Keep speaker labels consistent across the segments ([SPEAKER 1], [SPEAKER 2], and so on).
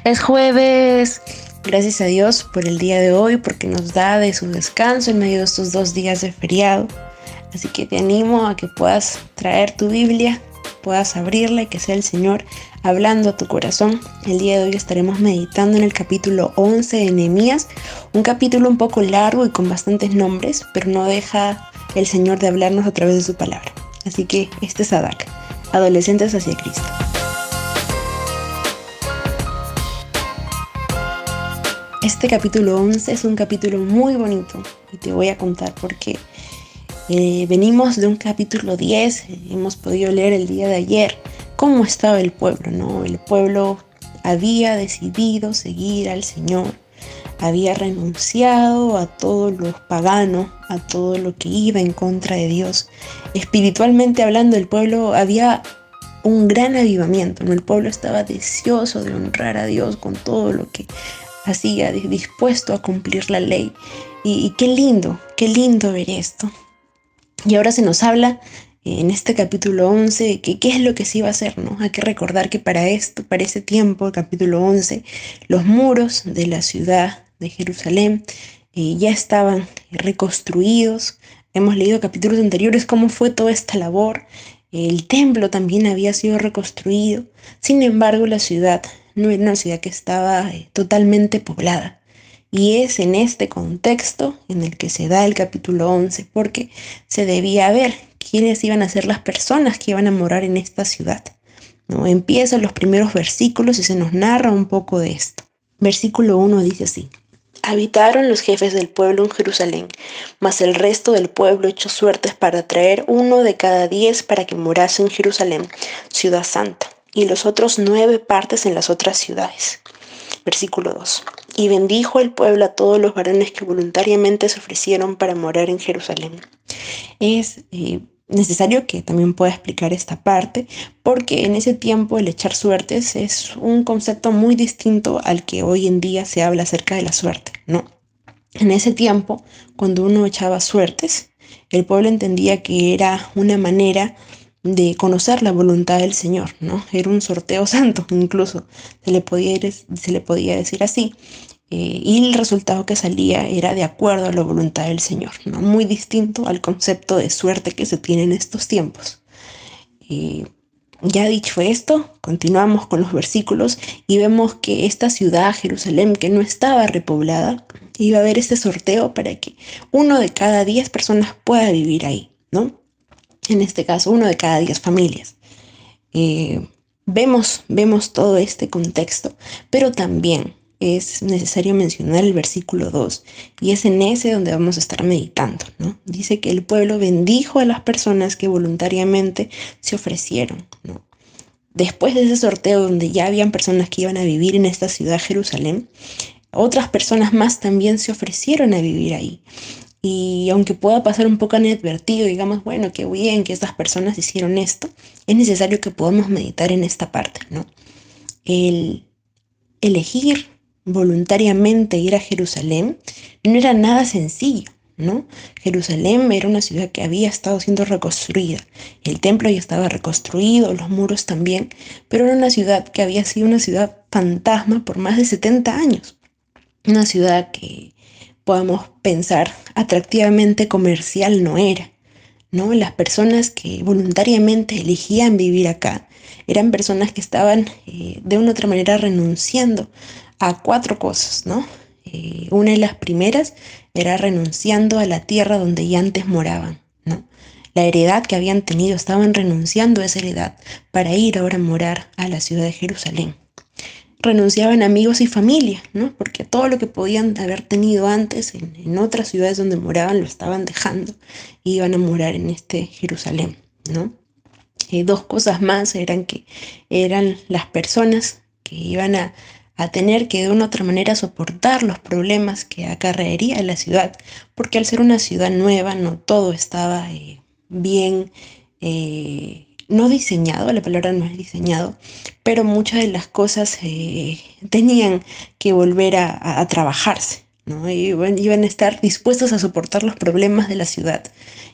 [SPEAKER 1] Es jueves. Gracias a Dios por el día de hoy, porque nos da de su descanso en medio de estos 2 días de feriado. Así que te animo a que puedas traer tu Biblia, puedas abrirla y que sea el Señor hablando a tu corazón. El día de hoy estaremos meditando en el capítulo 11 de Nehemías, un capítulo un poco largo y con bastantes nombres, pero no deja el Señor de hablarnos a través de su palabra. Así que este es Adak, Adolescentes hacia Cristo. Este capítulo 11 es un capítulo muy bonito y te voy a contar por qué. Venimos de un capítulo 10, hemos podido leer el día de ayer cómo estaba el pueblo, ¿no? El pueblo había decidido seguir al Señor, había renunciado a todo lo pagano, a todo lo que iba en contra de Dios. Espiritualmente hablando, el pueblo había un gran avivamiento, ¿no? El pueblo estaba deseoso de honrar a Dios con todo lo que hacía, dispuesto a cumplir la ley. Y qué lindo ver esto. Y ahora se nos habla en este capítulo 11 que qué es lo que se iba a hacer, ¿no? Hay que recordar que para ese tiempo, el capítulo 11, los muros de la ciudad de Jerusalén ya estaban reconstruidos. Hemos leído capítulos anteriores cómo fue toda esta labor. El templo también había sido reconstruido. Sin embargo, la ciudad no era una ciudad que estaba totalmente poblada. Y es en este contexto en el que se da el capítulo 11, porque se debía ver quiénes iban a ser las personas que iban a morar en esta ciudad, ¿no? Empiezan los primeros versículos y se nos narra un poco de esto. Versículo 1 dice así: Habitaron los jefes del pueblo en Jerusalén, mas el resto del pueblo echó suertes para traer 1 de cada 10 para que morase en Jerusalén, ciudad santa, y los otros 9 partes en las otras ciudades. Versículo 2. Y bendijo el pueblo a todos los varones que voluntariamente se ofrecieron para morar en Jerusalén. Es necesario que también pueda explicar esta parte, porque en ese tiempo el echar suertes es un concepto muy distinto al que hoy en día se habla acerca de la suerte, ¿no? En ese tiempo, cuando uno echaba suertes, el pueblo entendía que era una manera de conocer la voluntad del Señor, ¿no? Era un sorteo santo, incluso se le podía decir así. Y el resultado que salía era de acuerdo a la voluntad del Señor, ¿no? Muy distinto al concepto de suerte que se tiene en estos tiempos. Ya dicho esto, continuamos con los versículos y vemos que esta ciudad, Jerusalén, que no estaba repoblada, iba a haber este sorteo para que 1 de cada 10 personas pueda vivir ahí, ¿no? En este caso, 1 de cada 10 familias. Vemos todo este contexto, pero también es necesario mencionar el versículo 2, y es en ese donde vamos a estar meditando, ¿no? Dice que el pueblo bendijo a las personas que voluntariamente se ofrecieron, ¿no? Después de ese sorteo donde ya habían personas que iban a vivir en esta ciudad, Jerusalén, otras personas más también se ofrecieron a vivir ahí. Y aunque pueda pasar un poco inadvertido, digamos, bueno, qué bien que estas personas hicieron esto, es necesario que podamos meditar en esta parte, ¿no? El elegir voluntariamente ir a Jerusalén no era nada sencillo, ¿no? Jerusalén era una ciudad que había estado siendo reconstruida. El templo ya estaba reconstruido, los muros también, pero era una ciudad que había sido una ciudad fantasma por más de 70 años. Una ciudad que podamos pensar atractivamente comercial no era, ¿no? Las personas que voluntariamente elegían vivir acá eran personas que estaban de una u otra manera renunciando a 4 cosas, ¿no? Una de las primeras era renunciando a la tierra donde ya antes moraban, ¿no? La heredad que habían tenido, estaban renunciando a esa heredad para ir ahora a morar a la ciudad de Jerusalén. Renunciaban a amigos y familia, ¿no? Porque todo lo que podían haber tenido antes en otras ciudades donde moraban lo estaban dejando y iban a morar en este Jerusalén, ¿no? 2 cosas más eran las personas que iban a tener que de una u otra manera soportar los problemas que acarrearía la ciudad, porque al ser una ciudad nueva no todo estaba bien, no diseñado, la palabra no es diseñado, pero muchas de las cosas tenían que volver a trabajarse, ¿no? Iban a estar dispuestos a soportar los problemas de la ciudad.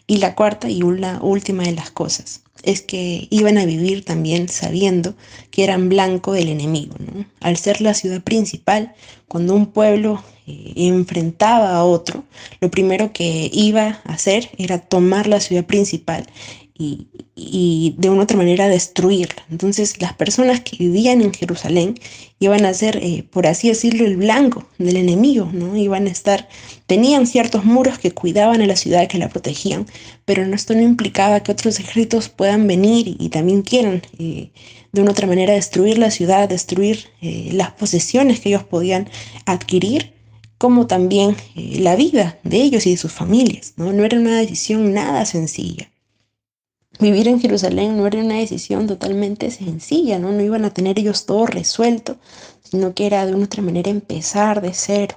[SPEAKER 1] Y la cuarta y una última de las cosas es que iban a vivir también sabiendo que eran blanco del enemigo, ¿no? Al ser la ciudad principal, cuando un pueblo enfrentaba a otro, lo primero que iba a hacer era tomar la ciudad principal y, y de una otra manera destruirla. Entonces las personas que vivían en Jerusalén iban a ser, por así decirlo, el blanco del enemigo, ¿no? Iban a estar, tenían ciertos muros que cuidaban a la ciudad, que la protegían, pero esto no implicaba que otros ejércitos puedan venir y también quieran de una otra manera destruir la ciudad, destruir las posesiones que ellos podían adquirir, como también la vida de ellos y de sus familias, ¿no? No era una decisión nada sencilla. Vivir en Jerusalén no era una decisión totalmente sencilla, ¿no? No iban a tener ellos todo resuelto, sino que era de una otra manera empezar de cero,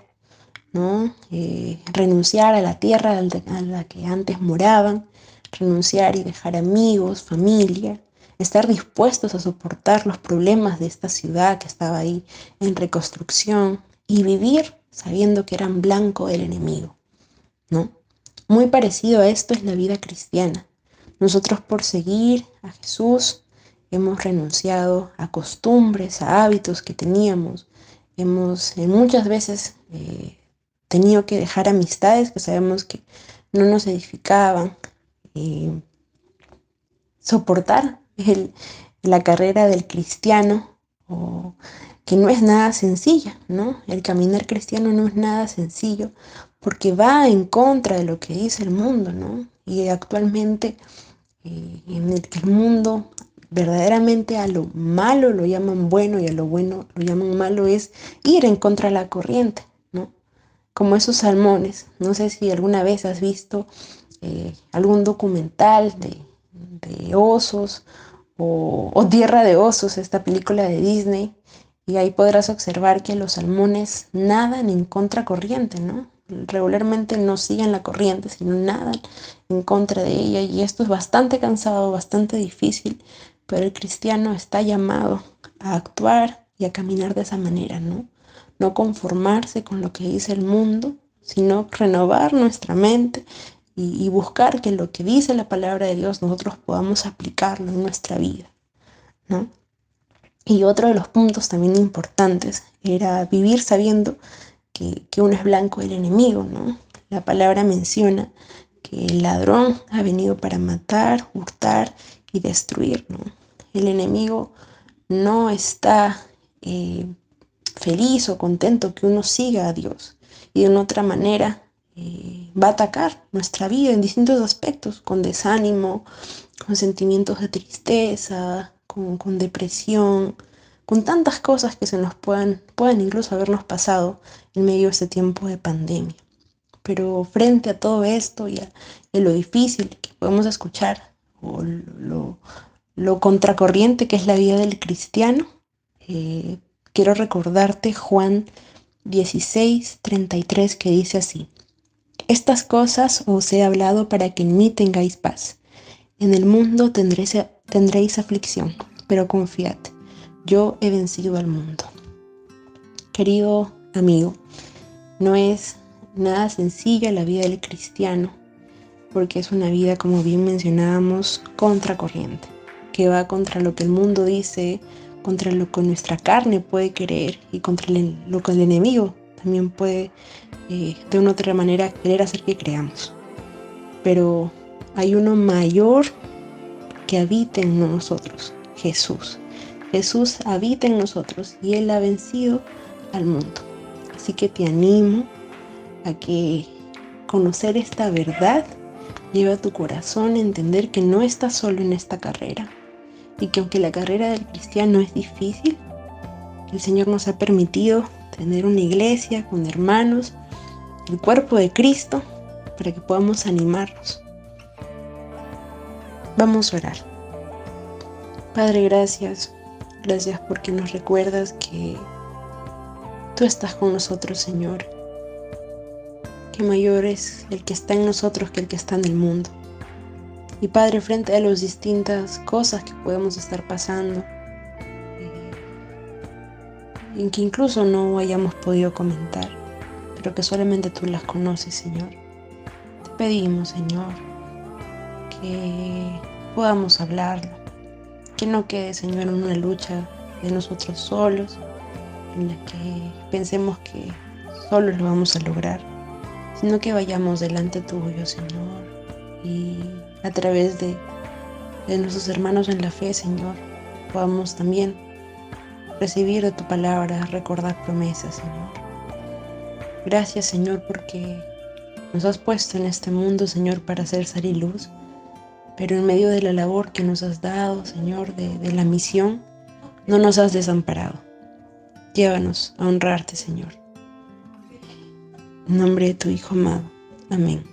[SPEAKER 1] ¿no? Renunciar a la tierra a la que antes moraban, renunciar y dejar amigos, familia, estar dispuestos a soportar los problemas de esta ciudad que estaba ahí en reconstrucción y vivir sabiendo que eran blanco del enemigo, ¿no? Muy parecido a esto es la vida cristiana. Nosotros por seguir a Jesús hemos renunciado a costumbres, a hábitos que teníamos. Hemos muchas veces tenido que dejar amistades que sabemos que no nos edificaban. Soportar la carrera del cristiano, que no es nada sencilla, ¿no? El caminar cristiano no es nada sencillo porque va en contra de lo que dice el mundo, ¿no? Y actualmente en el que el mundo verdaderamente a lo malo lo llaman bueno y a lo bueno lo llaman malo, es ir en contra de la corriente, ¿no? Como esos salmones. No sé si alguna vez has visto algún documental de osos o Tierra de Osos, esta película de Disney, y ahí podrás observar que los salmones nadan en contracorriente, ¿no? Regularmente no siguen la corriente, sino nadan en contra de ella, y esto es bastante cansado, bastante difícil, pero el cristiano está llamado a actuar y a caminar de esa manera, ¿no? No conformarse con lo que dice el mundo, sino renovar nuestra mente y buscar que lo que dice la palabra de Dios nosotros podamos aplicarlo en nuestra vida, ¿no? Y otro de los puntos también importantes era vivir sabiendo que uno es blanco del enemigo, ¿no? La palabra menciona que el ladrón ha venido para matar, hurtar y destruir, ¿no? El enemigo no está feliz o contento que uno siga a Dios, y de una otra manera va a atacar nuestra vida en distintos aspectos, con desánimo, con sentimientos de tristeza, con depresión, con tantas cosas que se nos puedan incluso habernos pasado en medio de este tiempo de pandemia. Pero frente a todo esto y a lo difícil que podemos escuchar, o lo contracorriente que es la vida del cristiano, quiero recordarte Juan 16:33, que dice así: estas cosas os he hablado para que en mí tengáis paz. En el mundo tendréis aflicción, pero confiad, yo he vencido al mundo. Querido amigo, no es nada sencilla la vida del cristiano, porque es una vida, como bien mencionábamos, contracorriente, que va contra lo que el mundo dice, contra lo que nuestra carne puede querer y contra lo que el enemigo también puede de una u otra manera querer hacer que creamos. Pero hay uno mayor que habita en nosotros, Jesús. Jesús habita en nosotros y Él ha vencido al mundo. Así que te animo a que conocer esta verdad lleve a tu corazón a entender que no estás solo en esta carrera, y que aunque la carrera del cristiano es difícil, el Señor nos ha permitido tener una iglesia con hermanos, el cuerpo de Cristo, para que podamos animarnos. Vamos a orar. Padre, gracias porque nos recuerdas que tú estás con nosotros, Señor, que mayor es el que está en nosotros que el que está en el mundo. Y Padre, frente a las distintas cosas que podemos estar pasando, en que incluso no hayamos podido comentar, pero que solamente tú las conoces, Señor, te pedimos, Señor, que podamos hablarlo. Que no quede, Señor, en una lucha de nosotros solos, en la que pensemos que solos lo vamos a lograr, sino que vayamos delante tuyo, Señor, y a través de nuestros hermanos en la fe, Señor, podamos también recibir de tu palabra, recordar promesas, Señor. Gracias, Señor, porque nos has puesto en este mundo, Señor, para hacer sal y luz, pero en medio de la labor que nos has dado, Señor, de la misión, no nos has desamparado. Llévanos a honrarte, Señor. En nombre de tu Hijo amado. Amén.